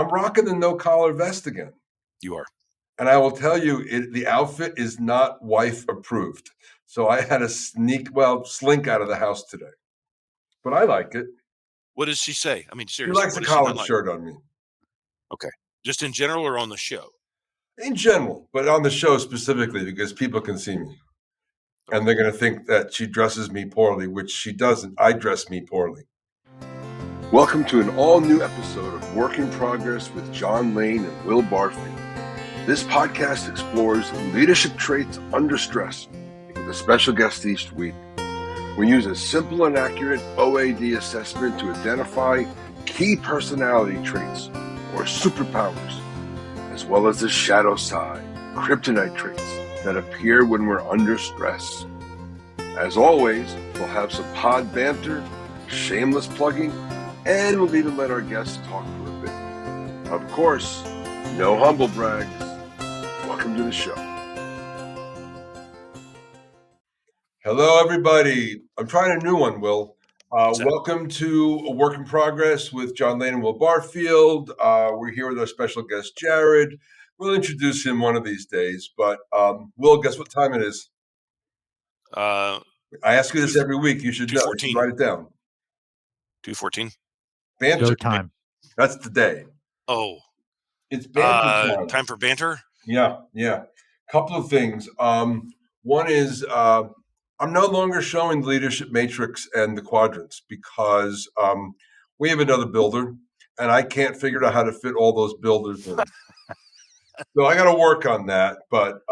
I'm rocking the no-collar vest again. You are. And I will tell you, the outfit is not wife approved. So I had to slink out of the house today. But I like it. What does she say? I mean, She seriously. likes a collared shirt on me. Okay. Just in general or on the show? In general, but on the show specifically because people can see me. Okay. And they're going to think that she dresses me poorly, which she doesn't. I dress me poorly. Welcome to an all-new episode of Work in Progress with John Lane and Will Barfield. This podcast explores leadership traits under stress with a special guest each week. We use a simple and accurate OAD assessment to identify key personality traits or superpowers, as well as the shadow side, kryptonite traits that appear when we're under stress. As always, we'll have some pod banter, shameless plugging, and we'll even let our guests talk for a bit. Of course, no humble brags. Welcome to the show. Hello, everybody. I'm trying a new one, Will. Welcome to A Work in Progress with John Lane and Will Barfield. We're here with our special guest, Jared. We'll introduce him one of these days. But, Will, guess what time it is? I ask you this every week. You should know. You should write it down. 2:14. Banter. Go time. That's the day. Oh. It's banter time. Time for banter? Yeah. Couple of things. One is I'm no longer showing the leadership matrix and the quadrants because we have another builder, and I can't figure out how to fit all those builders in. So I got to work on that. But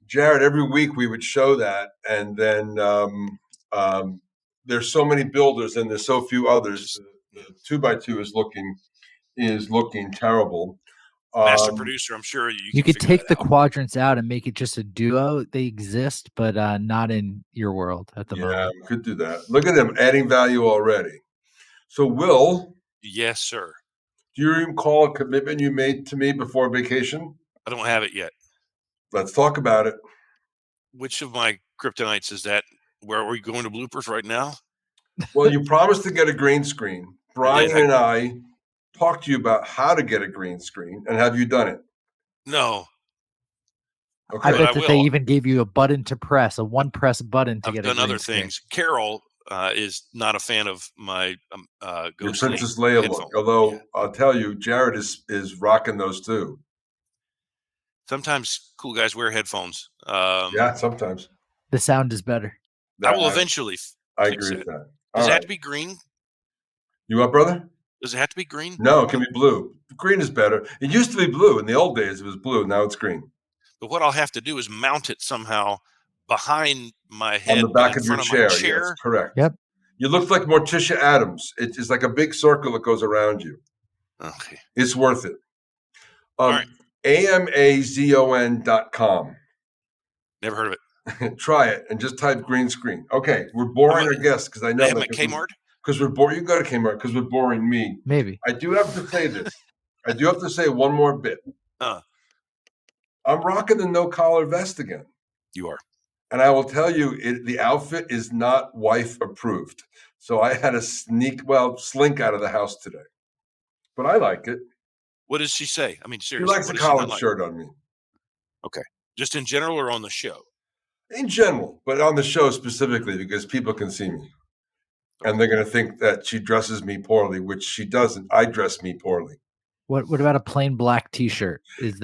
Jared, every week we would show that, and then there's so many builders and there's so few others. The 2x2 is looking terrible. Master producer, I'm sure you could take the quadrants out and make it just a duo. They exist, but not in your world at the moment. Yeah, we could do that. Look at them adding value already. So, Will. Yes, sir. Do you recall a commitment you made to me before vacation? I don't have it yet. Let's talk about it. Which of my kryptonites is that? Where are we going to bloopers right now? Well, you promised to get a green screen. Brian and I talked to you about how to get a green screen, and have you done it? No. Okay. I bet that they even gave you a button to press, a one-press button to get a green screen. I've done other things. Carol is not a fan of my your Princess Leia headphone. Look, although I'll tell you, Jared is rocking those too. Sometimes cool guys wear headphones. Yeah, sometimes. The sound is better. I will eventually I agree with that. Does it have to be green? You what, brother? Does it have to be green? No, it can be blue. Green is better. It used to be blue. In the old days, it was blue. Now it's green. But what I'll have to do is mount it somehow behind my head. On the back of your chair. Yes, correct. Yep. You look like Morticia Adams. It's like a big circle that goes around you. Okay. It's worth it. All right. amazon.com. Never heard of it. Try it and just type green screen. Okay, we're boring our guests because I know that Kmart. Because we're boring. You go to Kmart because we're boring me. Maybe. I do have to say this. I do have to say one more bit. I'm rocking the no-collar vest again. You are. And I will tell you, the outfit is not wife approved. So I had to slink out of the house today. But I like it. What does she say? I mean, seriously. She likes a collared shirt on me. Okay. Just in general or on the show? In general, but on the show specifically because people can see me. And they're going to think that she dresses me poorly, which she doesn't. I dress me poorly. What about a plain black T-shirt? Is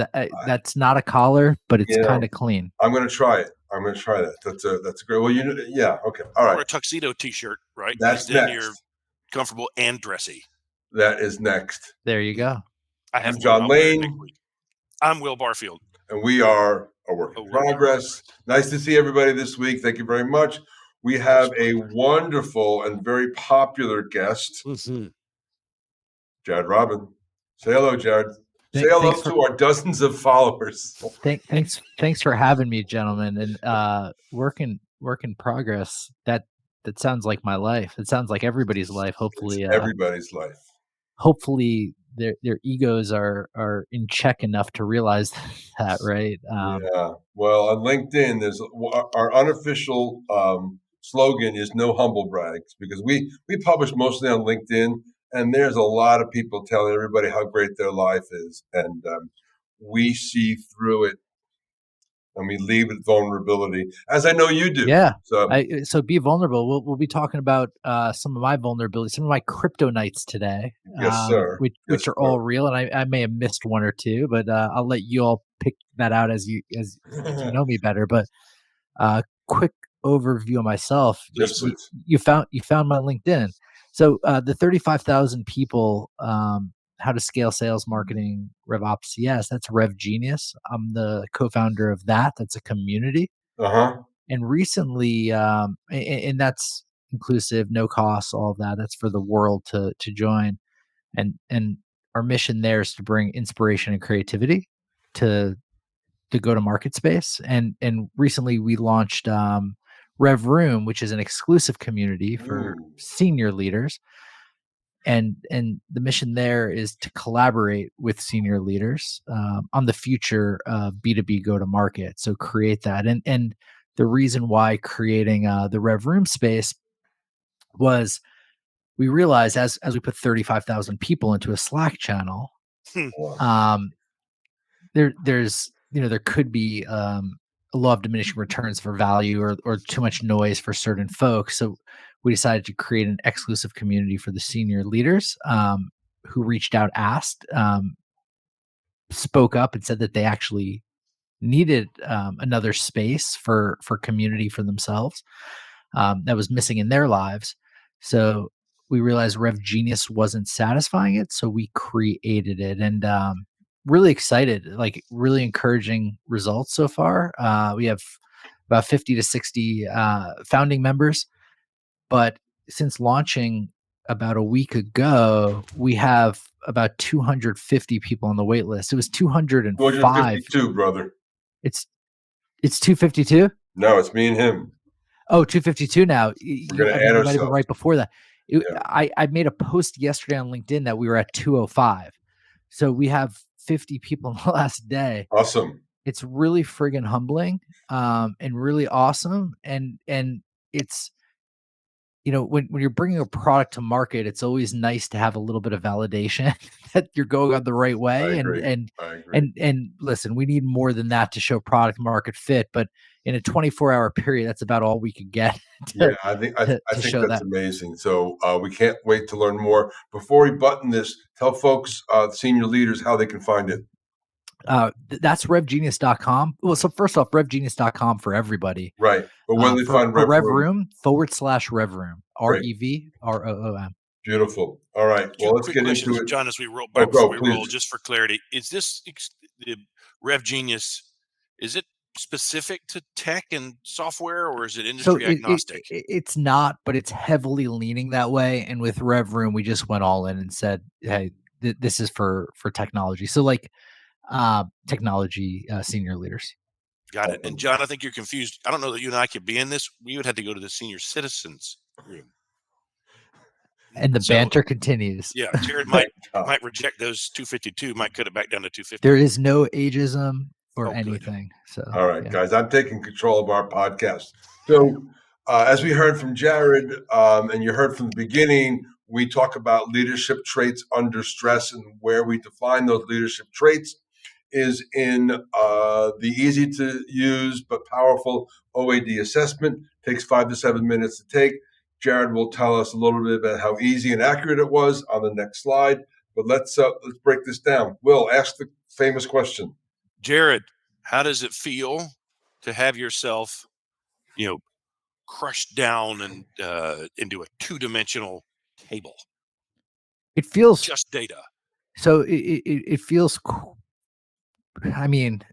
that's not a collar, but it's kind of clean. I'm going to try it. I'm going to try that. That's a great. Well, yeah, okay, all right. Or a tuxedo T-shirt, right? That's then next. You're comfortable and dressy. That is next. There you go. I'm John Lane. I'm Will Barfield, and we are A Work in Progress. Nice to see everybody this week. Thank you very much. We have a wonderful and very popular guest, Jared Robin. Say hello, Jared. Say hello to our dozens of followers. Thanks for having me, gentlemen. And work in progress. That sounds like my life. It sounds like everybody's life. Hopefully, everybody's life. Hopefully, their egos are in check enough to realize that, right? Yeah. Well, on LinkedIn, there's our unofficial slogan is no humble brags because we publish mostly on LinkedIn, And there's a lot of people telling everybody how great their life is. And we see through it and we leave with vulnerability, as I know you do. Yeah. So, So be vulnerable. We'll be talking about some of my vulnerabilities, some of my crypto nights today, yes, sir. which are all real. And I may have missed one or two, but I'll let you all pick that out as you know me better. But quick overview of myself. Yes, please. You found my LinkedIn. So the 35,000 people, how to scale sales, marketing, RevOps CS. That's RevGenius. I'm the co-founder of that. That's a community. And recently, and that's inclusive, no costs, all of that. That's for the world to join. And our mission there is to bring inspiration and creativity to go to market space. And recently we launched Rev Room, which is an exclusive community for senior leaders. And the mission there is to collaborate with senior leaders on the future of B2B go to market. So create that. And the reason why creating the Rev Room space was we realized as we put 35,000 people into a Slack channel, there's there could be a law of diminishing returns for value or too much noise for certain folks. So we decided to create an exclusive community for the senior leaders who reached out, asked, spoke up and said that they actually needed another space for community for themselves that was missing in their lives. So we realized RevGenius wasn't satisfying it, so we created it, and really excited, like really encouraging results so far. We have about 50 to 60 founding members, but since launching about a week ago, we have about 250 people on the wait list. It was 205. 252, brother. It's 252? No, it's me and him. Oh, 252 now. We're going to add ourselves. Might have been right before that. I made a post yesterday on LinkedIn that we were at 205. So we have 50 people in the last day. Awesome. It's really friggin' humbling and really awesome. And it's, when you're bringing a product to market, it's always nice to have a little bit of validation that you're going on the right way. I agree. And listen, we need more than that to show product market fit. But in a 24-hour period, that's about all we could get. I think that's amazing. So we can't wait to learn more. Before we button this, tell folks, senior leaders, how they can find it. That's RevGenius.com. Well, so first off, RevGenius.com for everybody. Right. But where they find Rev Room? /Rev Room. RevRoom. Beautiful. All right. Well, let's get into it. John, as we roll, before we roll, just for clarity, is this the RevGenius, is it specific to tech and software, or is it industry agnostic? It's not, but it's heavily leaning that way. And with Rev Room, we just went all in and said, hey, this is for technology. So like technology senior leaders. Got it. And John, I think you're confused. I don't know that you and I could be in this. We would have to go to the senior citizens room. And the banter continues. Yeah, Jared might reject those 252, might cut it back down to 250. There is no ageism or anything. So all right, guys, I'm taking control of our podcast. So as we heard from Jared, and you heard from the beginning, we talk about leadership traits under stress, and where we define those leadership traits is in the easy to use but powerful OAD assessment. Takes 5 to 7 minutes to take. Jared will tell us a little bit about how easy and accurate it was on the next slide. But let's break this down. Will, ask the famous question. Jared, how does it feel to have yourself, crushed down and into a two-dimensional table? It feels just data. So it feels. I mean,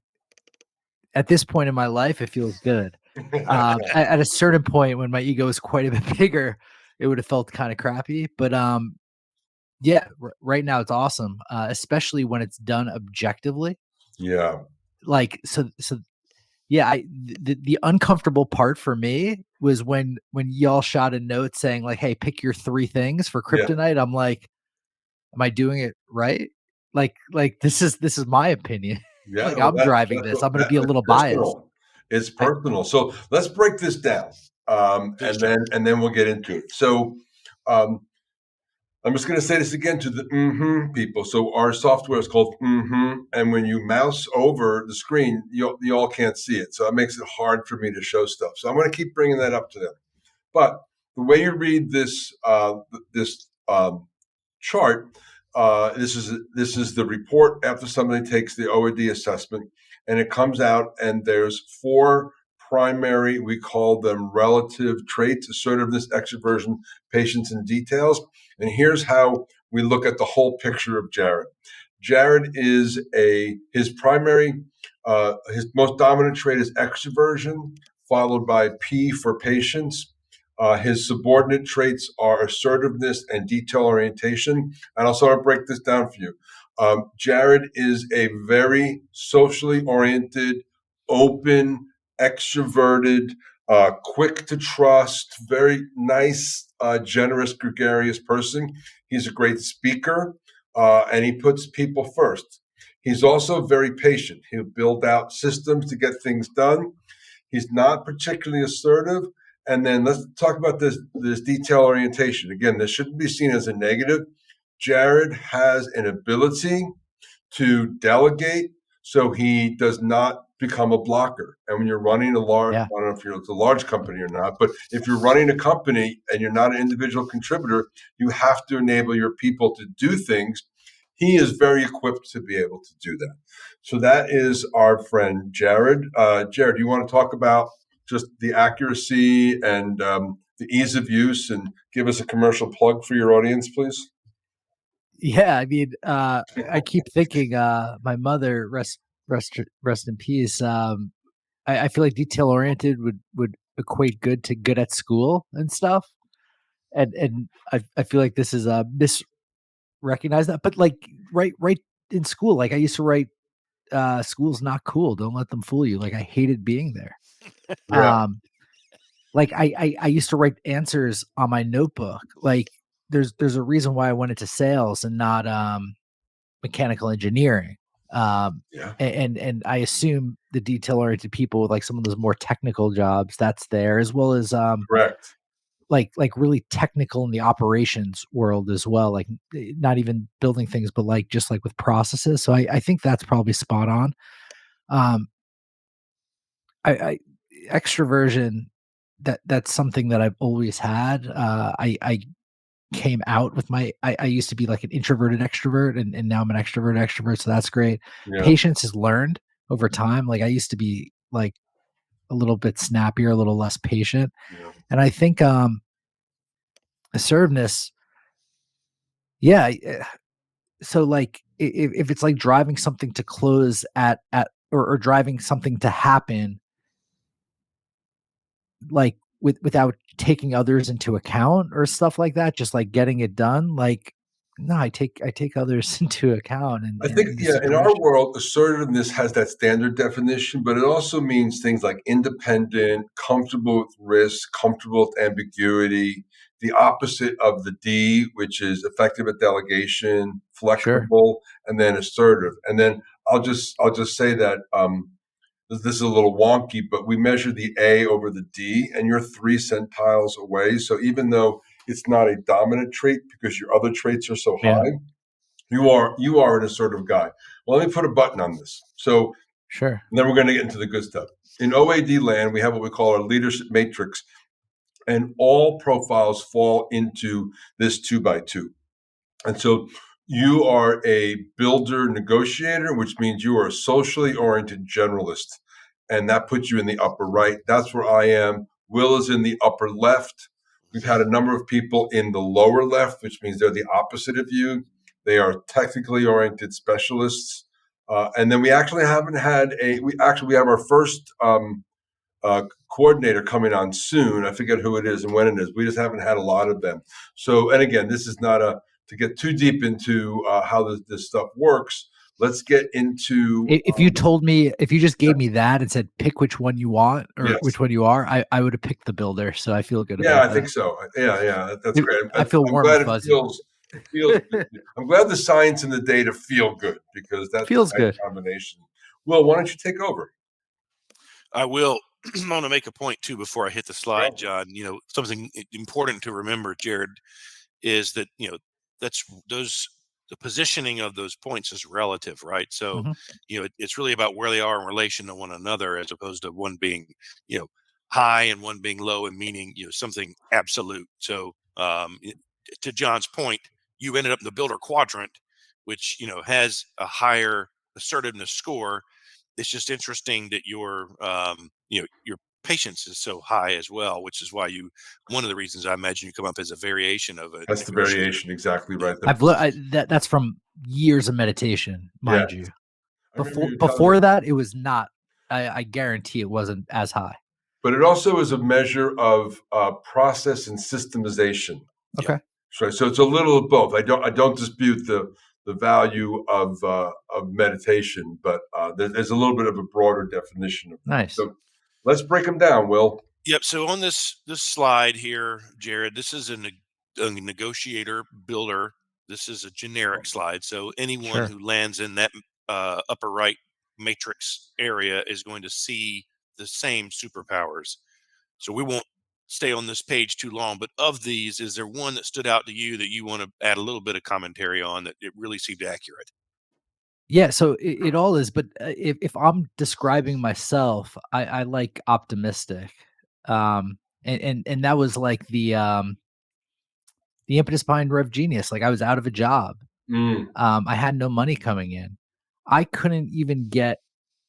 at this point in my life, it feels good. At a certain point, when my ego is quite a bit bigger, it would have felt kind of crappy. But right now it's awesome, especially when it's done objectively. Yeah. Like so. Yeah, the uncomfortable part for me was when y'all shot a note saying like, "Hey, pick your 3 things for kryptonite." Yeah. I'm like, "Am I doing it right?" Like this is my opinion. Yeah, like I'm driving this. I'm going to be a little biased. It's personal. So let's break this down, and then we'll get into it. So I'm just going to say this again to the people. So our software is called and when you mouse over the screen, you all can't see it. So it makes it hard for me to show stuff. So I'm going to keep bringing that up to them. But the way you read this chart, this is the report after somebody takes the OAD assessment, and it comes out, and there's 4 primary, we call them relative traits: assertiveness, extroversion, patience, and details. And here's how we look at the whole picture of Jared. Jared is his most dominant trait is extroversion, followed by P for patience. His subordinate traits are assertiveness and detail orientation. And I'll sort of break this down for you. Jared is a very socially oriented, open, extroverted, quick to trust, very nice, generous, gregarious person. He's a great speaker, and he puts people first. He's also very patient. He'll build out systems to get things done. He's not particularly assertive. And then let's talk about this detail orientation. Again, this shouldn't be seen as a negative. Jared has an ability to delegate, so he does not become a blocker. And when you're running a large, I don't know if it's a large company or not, but if you're running a company and you're not an individual contributor, you have to enable your people to do things. He is very equipped to be able to do that. So that is our friend Jared. Jared, do you want to talk about just the accuracy and the ease of use, and give us a commercial plug for your audience, please? Yeah, I mean, I keep thinking, my mother, rest in peace. I feel like detail oriented would equate good to good at school and stuff, and I feel like this is misrecognized that, but like right in school, like I used to write, school's not cool. Don't let them fool you. Like I hated being there. Yeah. Like I used to write answers on my notebook. Like there's a reason why I went into sales and not mechanical engineering. And I assume the detail oriented people with like some of those more technical jobs that's there, as well as correct. Like really technical in the operations world as well, like not even building things, but like just like with processes. So I think that's probably spot on. I extroversion, that's something that I've always had. I came out with I used to be like an introverted extrovert, and now I'm an extrovert, so that's great. Yeah. Patience is learned over time. Like I used to be like a little bit snappier, a little less patient. Yeah. And I think assertiveness, yeah. So like if it's like driving something to close at or driving something to happen, like without taking others into account or stuff like that, just like getting it done. Like, no, I take others into account. And I think, in our world, assertiveness has that standard definition, but it also means things like independent, comfortable with risk, comfortable with ambiguity, the opposite of the D, which is effective at delegation, flexible, and then assertive. And then I'll just say that this is a little wonky, but we measure the A over the D, and you're 3 centiles away. So even though it's not a dominant trait because your other traits are so high, you are an assertive guy. Well, let me put a button on this. So sure. And then we're going to get into the good stuff. In OAD land, we have what we call our leadership matrix, and all profiles fall into this 2x2. And so you are a builder negotiator, which means you are a socially oriented generalist. And that puts you in the upper right. That's where I am. Will is in the upper left. We've had a number of people in the lower left, which means they're the opposite of you. They are technically oriented specialists. And then we actually haven't had we have our first coordinator coming on soon. I forget who it is and when it is. We just haven't had a lot of them. So, and again, this is not to get too deep into how this stuff works. Let's get into. If you told me, if you just gave me that and said pick which one you want or which one you are, I would have picked the builder. So I feel good. Yeah, I think so. Yeah, that's great. I feel warm and fuzzy. I'm glad the science and the data feel good, because that feels good combination. Will, why don't you take over? I will. I want to make a point too before I hit the slide, John. Something important to remember, Jared, is that the positioning of those points is relative, right? So, Mhm. it's really about where they are in relation to one another, as opposed to one being, high and one being low, and meaning, something absolute. So, to John's point, you ended up in the builder quadrant, which, has a higher assertiveness score. It's just interesting that your patience is so high as well, which is why one of the reasons I imagine you come up as a variation of a That's the negotiator. variation, exactly right. That's from years of meditation, mind you. I remember you telling me. Before that, it was not. I guarantee it wasn't as high. But it also is a measure of process and systemization. Okay. Right. So it's a little of both. I don't dispute the value of meditation, but there's a little bit of a broader definition of that. Nice. So let's break them down, Will. Yep. So on this slide here, Jared, this is a negotiator builder. This is a generic slide. So anyone who lands in that upper right matrix area is going to see the same superpowers. So we won't stay on this page too long, but of these, is there one that stood out to you that you want to add a little bit of commentary on, that it really seemed accurate? Yeah, so it all is, but if I'm describing myself, I like optimistic, and that was like the impetus behind RevGenius. Like, I was out of a job, I had no money coming in, I couldn't even get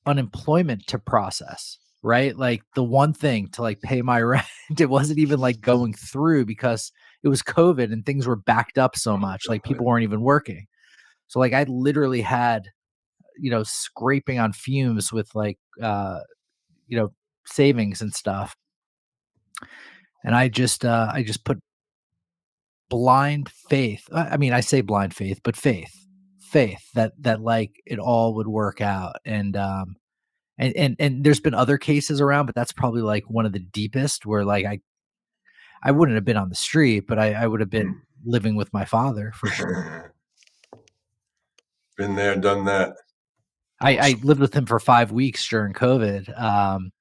unemployment to process, right? Like, the one thing to like pay my rent, it wasn't even like going through because it was COVID and things were backed up so much, like people weren't even working. So like I literally had, scraping on fumes with like, savings and stuff. And I just put blind faith. I mean, I say blind faith, but faith that like it all would work out. And there's been other cases around, but that's probably like one of the deepest, where like I wouldn't have been on the street, but I would have been living with my father for sure. Been there, done that. I lived with him for 5 weeks during COVID,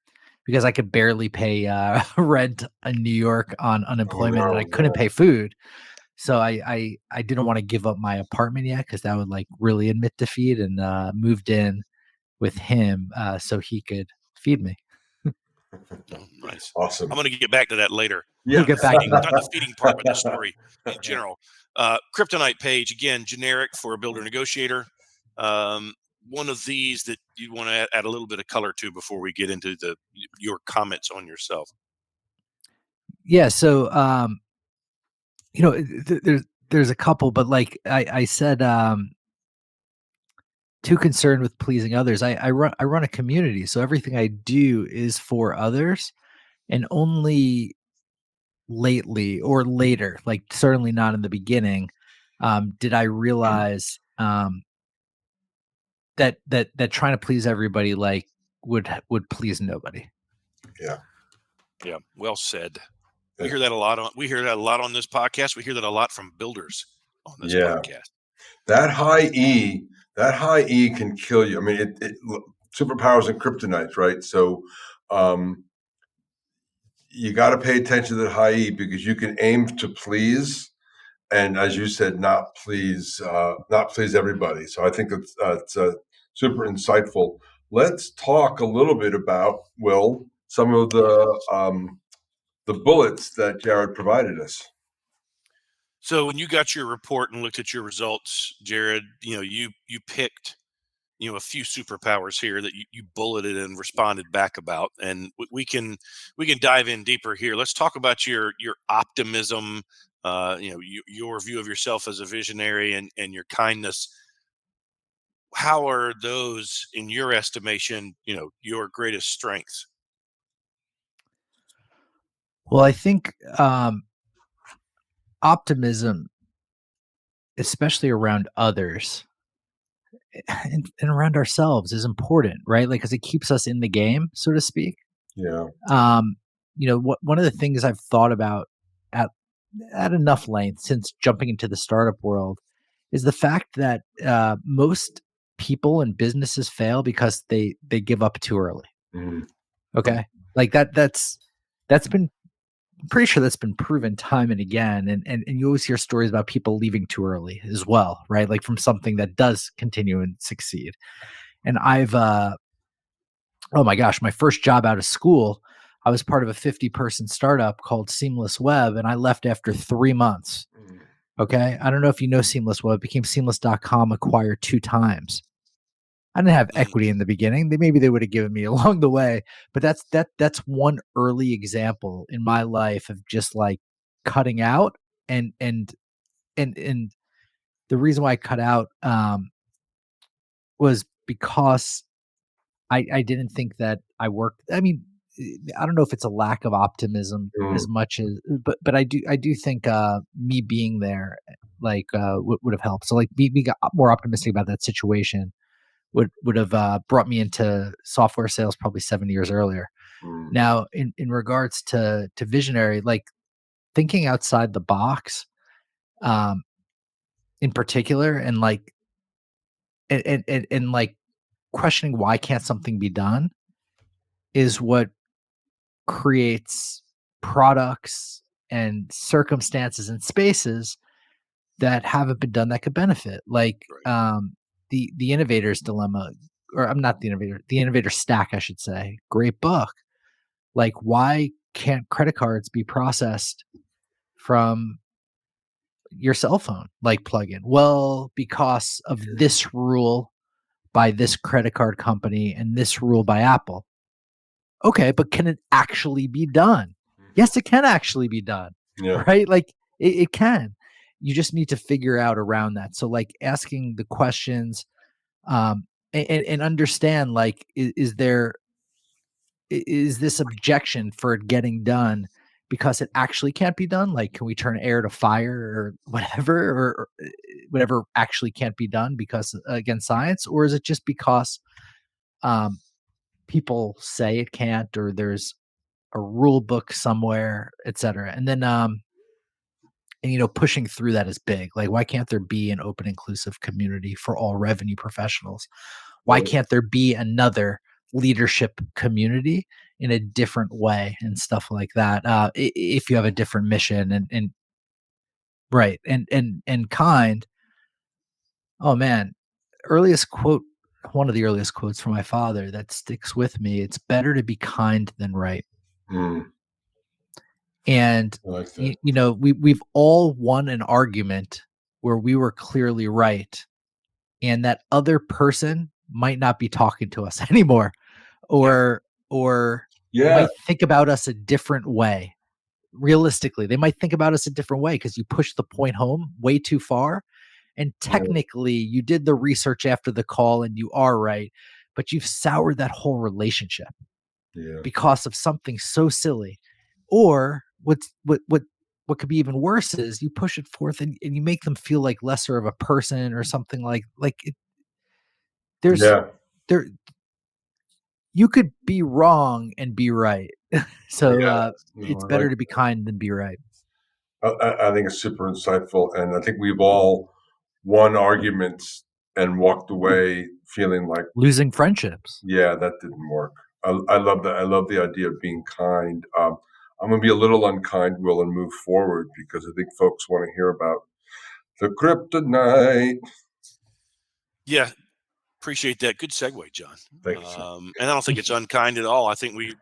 because I could barely pay rent in New York on unemployment, and I couldn't pay food. So I didn't want to give up my apartment yet, because that would like really admit defeat, and moved in with him so he could feed me. Nice. Awesome. I'm going to get back to that later. Yeah. We'll get back to not the feeding part, but the story in general. Kryptonite page, again, generic for a builder negotiator. One of these that you want to add a little bit of color to before we get into your comments on yourself. Yeah. So, there's a couple, but like I said, too concerned with pleasing others. I run a community, so everything I do is for others, and only lately or later, like certainly not in the beginning, did I realize that trying to please everybody like would please nobody. Yeah, well said. We hear that a lot on this podcast. We hear that a lot from builders on this podcast. That high E can kill you. I mean, superpowers and kryptonites, right? So you got to pay attention to the high E, because you can aim to please, and as you said, not please everybody. So I think it's super insightful. Let's talk a little bit about, Will, some of the bullets that Jared provided us. So when you got your report and looked at your results, Jared, you picked, a few superpowers here that you bulleted and responded back about, and we can dive in deeper here. Let's talk about your optimism, your view of yourself as a visionary, and your kindness. How are those, in your estimation, your greatest strengths? Well, I think optimism, especially around others and around ourselves, is important, right? Like, because it keeps us in the game, so to speak. Yeah. One of the things I've thought about at enough length since jumping into the startup world is the fact that most people and businesses fail because they give up too early. Okay, like that's been pretty sure that's been proven time and again. And you always hear stories about people leaving too early as well, right? Like from something that does continue and succeed. And I've, oh my gosh, my first job out of school, I was part of a 50-person startup called Seamless Web, and I left after 3 months. Okay. I don't know if you know Seamless Web, became seamless.com, acquired 2 times. I didn't have equity in the beginning. Maybe they would have given me along the way, but that's one early example in my life of just like cutting out and the reason why I cut out was because I didn't think that I worked. I mean, I don't know if it's a lack of optimism as much as, but I do think me being there like would have helped. So like me got more optimistic about that situation would have brought me into software sales probably 7 years earlier. Now, in regards to visionary, like thinking outside the box, in particular, and like and like questioning why can't something be done is what creates products and circumstances and spaces that haven't been done that could benefit. Like the innovator's dilemma, or I'm not the innovator, the innovator stack, I should say. Great book. Like, why can't credit cards be processed from your cell phone, like plug-in? Well, because of this rule by this credit card company and this rule by Apple. Okay, but can it actually be done? Yes, it can actually be done. Yeah. Right? Like it can. You just need to figure out around that. So like asking the questions, and understand, like, is this objection for it getting done because it actually can't be done? Like, can we turn air to fire or whatever, or whatever actually can't be done because against science? Or is it just because people say it can't, or there's a rule book somewhere, et cetera? And then, and pushing through that is big. Like, why can't there be an open, inclusive community for all revenue professionals? Why can't there be another leadership community in a different way and stuff like that? If you have a different mission and right. And kind, oh man, earliest quote, one of the earliest quotes from my father that sticks with me. It's better to be kind than right. And I like that. we've all won an argument where we were clearly right, and that other person might not be talking to us anymore, or might think about us a different way. Realistically, they might think about us a different way because you pushed the point home way too far. And technically, you did the research after the call and you are right, but you've soured that whole relationship because of something so silly. Or what could be even worse is you push it forth and you make them feel like lesser of a person or something like it. There, you could be wrong and be right. So it's better to be kind than be right. I think it's super insightful, and I think we've all won arguments and walked away feeling like losing friendships. Yeah, that didn't work. I love that. I love the idea of being kind. I'm going to be a little unkind, Will, and move forward because I think folks want to hear about the kryptonite. Yeah, appreciate that. Good segue, John. Thank you. And I don't think it's unkind at all. I think we,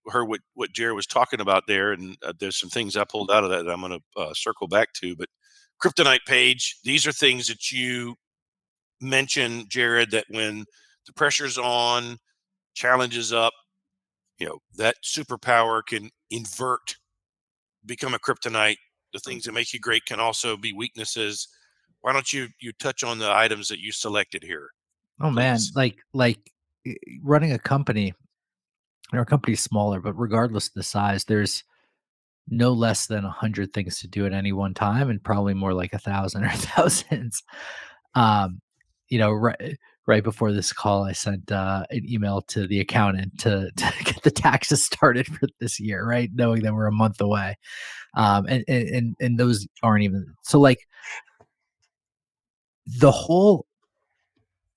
heard what Jared was talking about there, and there's some things I pulled out of that I'm going to circle back to. But kryptonite page, these are things that you mentioned, Jared, that when the pressure's on, challenges up, that superpower can invert, become a kryptonite. The things that make you great can also be weaknesses. Why don't you touch on the items that you selected here? Oh man, like running a company, our company's smaller, but regardless of the size, there's no less than 100 things to do at any one time, and probably more like 1,000 or thousands. Right before this call, I sent an email to the accountant to get the taxes started for this year, right? Knowing that we're a month away. And those aren't even, so like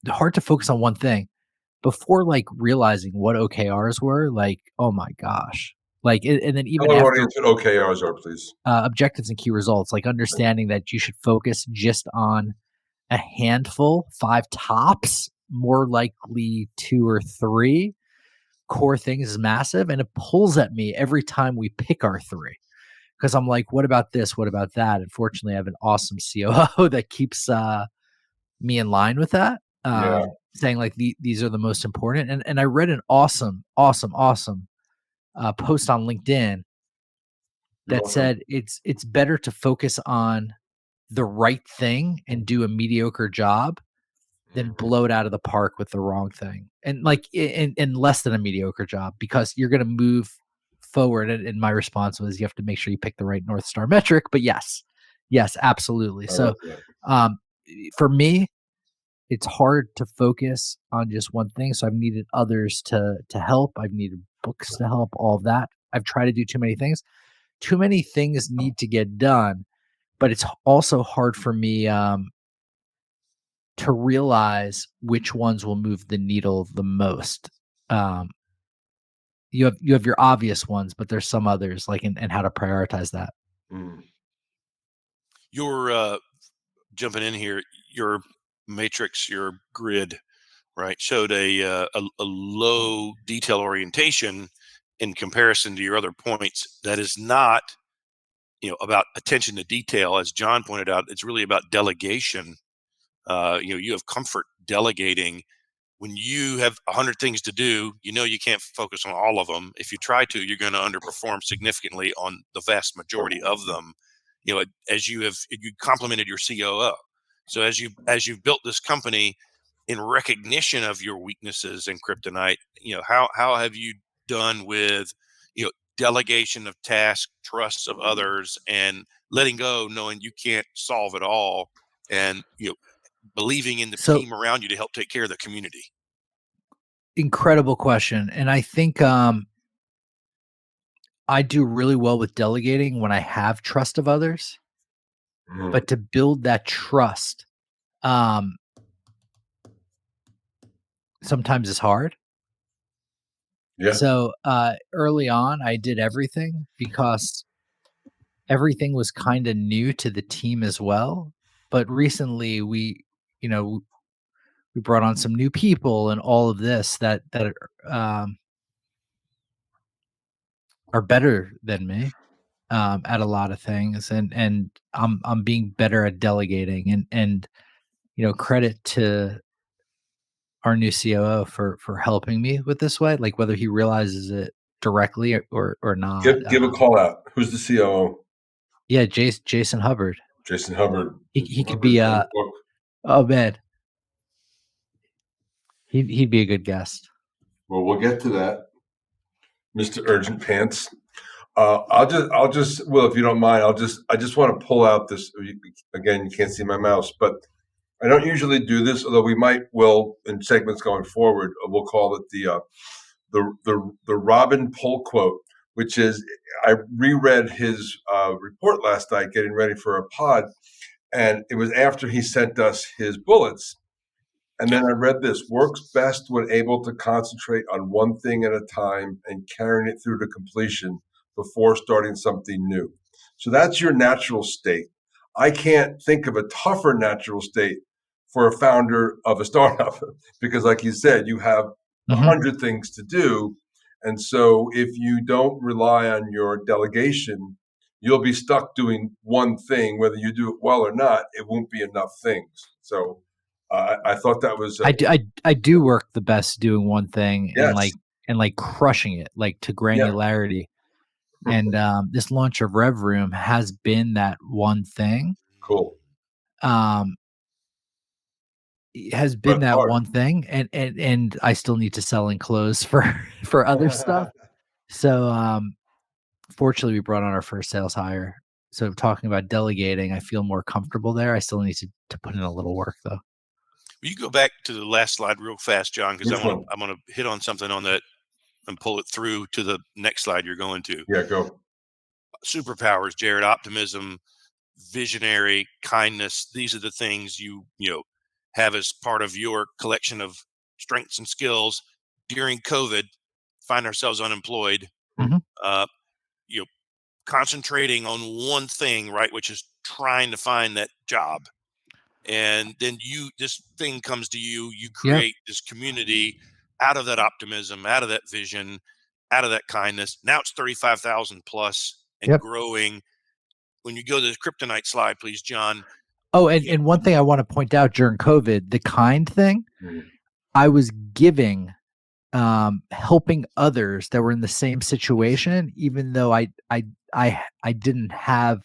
hard to focus on one thing before like realizing what OKRs were. Like, oh my gosh, Like, and then even Tell our after audience what OKRs are, please. objectives and key results, like understanding that you should focus just on a handful, 5 tops, more likely 2 or 3 core things is massive. And it pulls at me every time we pick our 3. Because I'm like, what about this? What about that? And fortunately, I have an awesome COO that keeps me in line with that, saying like these are the most important. And I read an awesome post on LinkedIn that said it's better to focus on the right thing and do a mediocre job than blow it out of the park with the wrong thing, and like in less than a mediocre job, because you're going to move forward. And my response was, you have to make sure you pick the right North Star metric. But yes, absolutely. So for me, it's hard to focus on just one thing. So I've needed others to help. I've needed books to help, all of that. I've tried to do too many things. Too many things need to get done, but it's also hard for me to realize which ones will move the needle the most. You have your obvious ones, but there's some others, like, and how to prioritize that. Your jumping in here, your matrix, your grid, right, showed a low detail orientation in comparison to your other points. That is not, about attention to detail. As John pointed out, it's really about delegation. You have comfort delegating. When you have 100 things to do, you can't focus on all of them. If you try to, you're going to underperform significantly on the vast majority of them. As you complimented your COO. So as you've built this company in recognition of your weaknesses and kryptonite, how have you done with, delegation of tasks, trusts of others, and letting go, knowing you can't solve it all, and believing in the team around you to help take care of the community? Incredible question. And I think I do really well with delegating when I have trust of others. But to build that trust, sometimes it's hard. Yeah. So early on, I did everything because everything was kind of new to the team as well. But recently, we brought on some new people and all of this that are better than me at a lot of things, and I'm being better at delegating, and credit to our new COO for helping me with this way, like whether he realizes it directly or not. Give a call out. Who's the COO? Yeah, Jason Hubbard. Jason Hubbard. He could be oh man, he'd be a good guest. Well, we'll get to that, Mr. Urgent Pants. I'll just Will, if you don't mind, I just want to pull out this again. You can't see my mouse, but I don't usually do this, although we will in segments going forward. We'll call it the Robin pull quote, which is, I reread his report last night, getting ready for a pod, and it was after he sent us his bullets. And then I read this: works best when able to concentrate on one thing at a time and carrying it through to completion before starting something new. So that's your natural state. I can't think of a tougher natural state for a founder of a startup because, like you said, you have 100 things to do. And so if you don't rely on your delegation, you'll be stuck doing one thing. Whether you do it well or not, it won't be enough things. So I thought that was I do work the best doing one thing, yes. and like crushing it, like to granularity. Yeah. And this launch of Rev Room has been that one thing. Cool. It has been that one thing, and I still need to sell and close for other stuff. So fortunately, we brought on our first sales hire. So talking about delegating, I feel more comfortable there. I still need to put in a little work though. Will you go back to the last slide real fast, John? Because I'm gonna hit on something on that and pull it through to the next slide you're going to. Yeah, go. Superpowers, Jared: optimism, visionary, kindness. These are the things you have as part of your collection of strengths and skills. During COVID, find ourselves unemployed. you know, concentrating on one thing, right, which is trying to find that job. And then this thing comes to you, you Yep. create this community out of that optimism, out of that vision, out of that kindness. Now it's 35,000 plus and Yep. growing. When you go to the kryptonite slide, please, John. Oh, and one thing I want to point out during COVID, the kind thing, Mm. I was giving, helping others that were in the same situation, even though I didn't have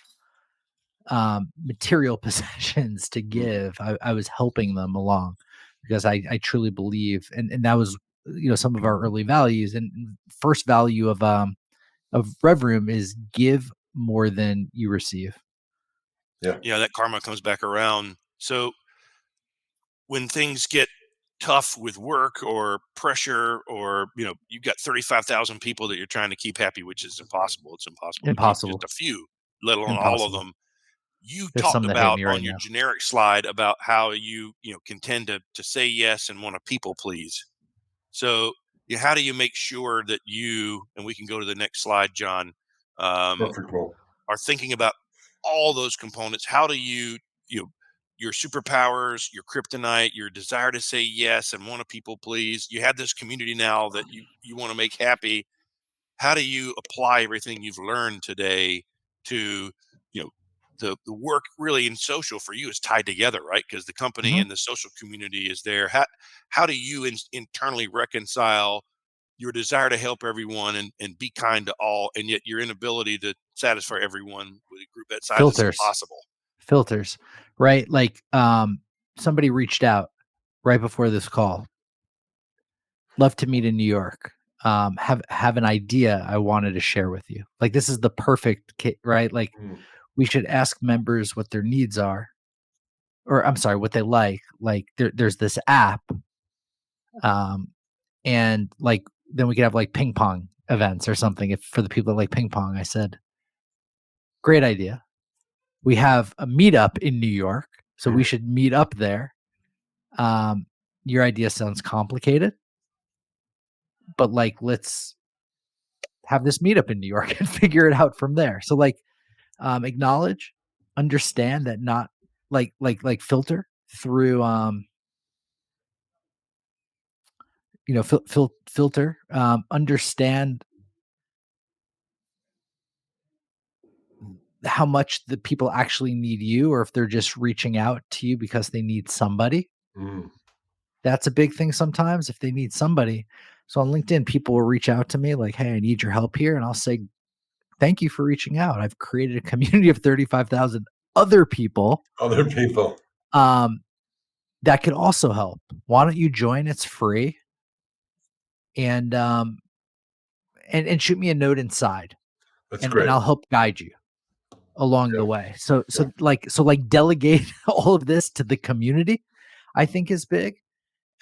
material possessions to give. I was helping them along because I truly believe, and that was, some of our early values. And first value of RevRoom is give more than you receive. Yeah, that karma comes back around. So when things get tough with work or pressure, or you've got 35,000 people that you're trying to keep happy, which is impossible. It's impossible to keep Impossible. just a few, let alone all of Impossible. them. You There's talked some that hate about me right on your now. generic slide about how you can tend to say yes and want to people please. So how do you make sure that and we can go to the next slide, John, Perfect. Well, are thinking about all those components? How do you your superpowers, your kryptonite, your desire to say yes and want to people please? You have this community now that you want to make happy. How do you apply everything you've learned today to the work really in social for you is tied together, right? Because the company Mhm. and the social community is there. How do you internally reconcile your desire to help everyone and be kind to all, and yet your inability to satisfy everyone with a group that size is impossible? Filters, right? Like, somebody reached out right before this call. Love to meet in New York. Have an idea I wanted to share with you. Like, this is the perfect kit, right? Like, we should ask members what their needs are, or I'm sorry, what they like. Like, there's this app, and like, then we could have like ping pong events or something. If for the people that like ping pong, I said, great idea. We have a meetup in New York, so we should meet up there. Your idea sounds complicated, but like, let's have this meetup in New York and figure it out from there. So like, acknowledge, understand that not like filter through, filter, understand how much the people actually need you, or if they're just reaching out to you because they need somebody. That's a big thing sometimes, if they need somebody. So on LinkedIn, people will reach out to me like, hey, I need your help here. And I'll say, thank you for reaching out. I've created a community of 35,000 other people that could also help. Why don't you join? It's free. And shoot me a note inside. That's and great. I'll help guide you along the way. So delegate all of this to the community, I think is big.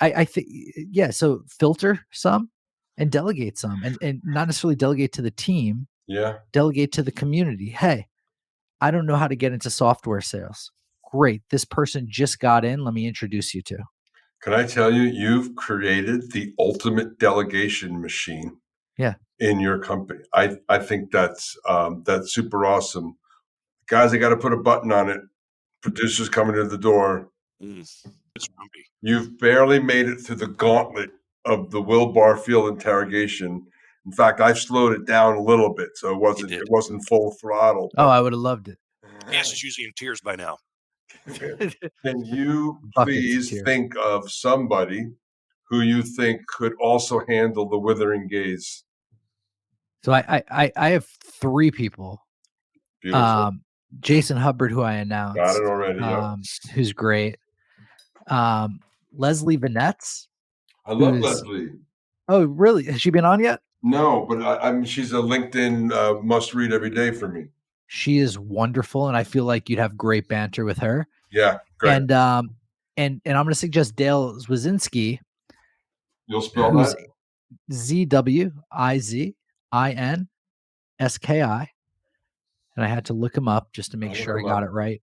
I think, yeah. So filter some and delegate some, and not necessarily delegate to the team. Yeah. Delegate to the community. Hey, I don't know how to get into software sales. Great. This person just got in. Let me introduce you to. Can I tell you, you've created the ultimate delegation machine. Yeah. In your company. I think that's super awesome. Guys, I got to put a button on it. Producers coming to the door. It's grumpy. You've barely made it through the gauntlet of the Will Barfield interrogation. In fact, I've slowed it down a little bit, so it wasn't full throttle. Oh, I would have loved it. Yes, is usually in tears by now. Can you please think of somebody who you think could also handle the withering gaze? So I have 3 people. Beautiful. Jason Hubbard, who I announced. Got it already. Who's great. Leslie Venetz. I love Leslie. Oh, really? Has she been on yet? No, but I mean, she's a LinkedIn must read every day for me. She is wonderful, and I feel like you'd have great banter with her. Yeah, great. And I'm going to suggest Dale Zwizinski. You'll spell that? Zwizinski. And I had to look him up just to make sure I got it right.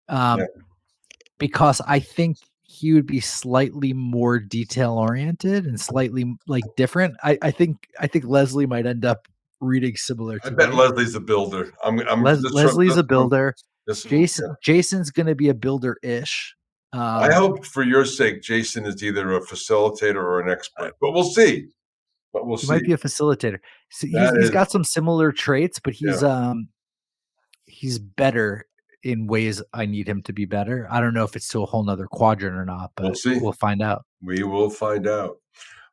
Because I think he would be slightly more detail oriented and slightly like different. I think Leslie might end up reading similar I to bet me. Leslie's a builder. Leslie's a builder. Yeah. Jason's going to be a builder-ish. I hope for your sake, Jason is either a facilitator or an expert, but we'll see. He might be a facilitator. So That he's is- got some similar traits, but he's Yeah. better in ways I need him to be better. I don't know if it's to a whole nother quadrant or not, but We'll see. we'll find out. We will find out.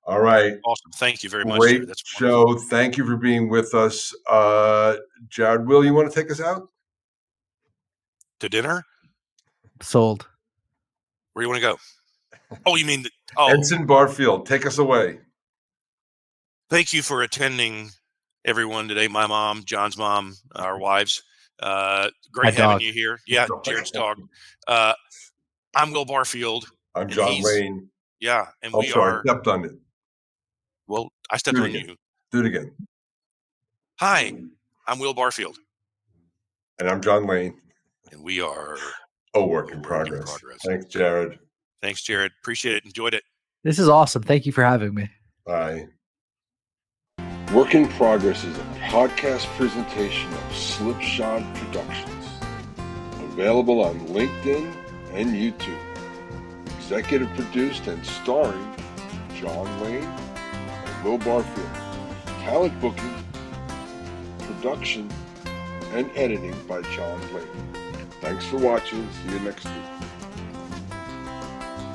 All right. Awesome. Thank you very much. Great Jared. That's show. wonderful. Thank you for being with us. Jared, Will, you want to take us out? To dinner? Sold. Where do you want to go? Oh, you mean Ensign Barfield, take us away. Thank you for attending, everyone, today. My mom, John's mom, our wives. Great having you here. Yeah, Jared's dog. I'm Will Barfield. I'm John Lane. Yeah, and I stepped on it. Well, I stepped on you. Do it again. Hi, I'm Will Barfield. And I'm John Lane. And we are a work in progress. Thanks, Jared. Thanks, Jared. Appreciate it. Enjoyed it. This is awesome. Thank you for having me. Bye. Work in Progress is a podcast presentation of Slipshod Productions. Available on LinkedIn and YouTube. Executive produced and starring John Lane and Will Barfield. Talent booking, production, and editing by John Lane. Thanks for watching. See you next week.